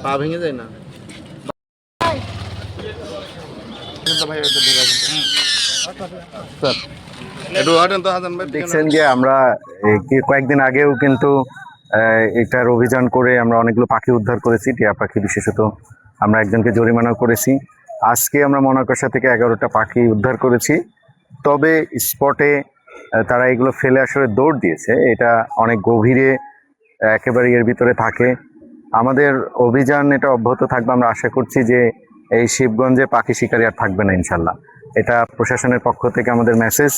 পা ভেঙে যায় না দেখছেন যে আমরা কয়েকদিন আগেও কিন্তু এটার অভিযান করে আমরা অনেকগুলো পাখি উদ্ধার করেছি, টিয়া পাখি বিশেষত। আমরা একজনকে জরিমানা করেছি। আজকে আমরা মনাকষা থেকে 11টা পাখি উদ্ধার করেছি। তবে স্পটে তারা এগুলো ফেলে আসলে দৌড় দিয়েছে, এটা অনেক গভীরে একেবারে এর ভিতরে থাকে। আমাদের অভিযান এটা অব্যাহত থাকবে। আমরা আশা করছি যে এই শিবগঞ্জে পাখি শিকারি আর থাকবে না ইনশাল্লাহ। এটা প্রশাসনের পক্ষ থেকে আমাদের মেসেজ।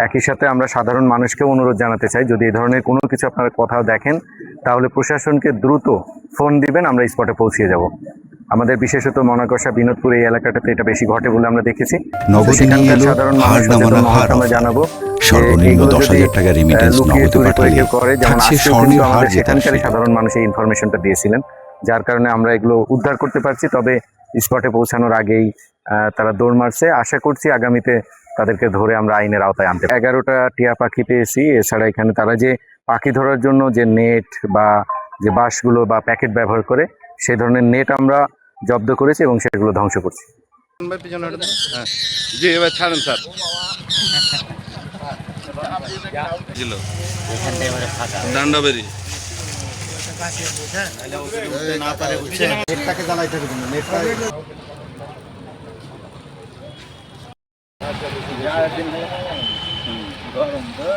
একই সাথে আমরা সাধারণ মানুষকেও অনুরোধ জানাতে চাই, যদি এই ধরনের কোনো কিছু আপনারা কোথাও দেখেন তাহলে প্রশাসনকে দ্রুত ফোন দিবেন, আমরা স্পটে পৌঁছে যাব। আমাদের বিশেষত মনাকষা বিনোদপুর এই এলাকাটাতে এটা বেশি ঘটে বলে আমরা দেখেছি। সেখানকার সাধারণ মানুষ আমরা জানাবো সর্বনিম্ন 10,000 টাকা রেমিটেন্স নগদে পাঠালে থাকছে স্বর্ণীয় হার জেতার সেখানকার সাধারণ মানুষ এই ইনফরমেশনটা দিয়েছিলেন, যার কারণে আমরা এগুলো উদ্ধার করতে পারছি। তবে স্পটে পৌঁছানোর আগেই তারা দৌড় মারছে। আশা করছি আগামীতে তাদেরকে ধরে আমরা আইনের আওতায় আনতে। 11টা টিয়া পাখি পেয়েছি। এছাড়া এখানে তারা যে পাখি ধরার জন্য যে নেট বা যে বাঁশগুলো বা প্যাকেট ব্যবহার করে সেই ধরনের নেট আমরা জব্দ করেছি এবং সেগুলো ধ্বংস করছি। জি এবার ছাড়েন স্যার। ডান্ডাবেরি না পারে বুঝছে, নেটটাকে জ্বালাইতে হবে কিন্তু নেটটা গরম তো।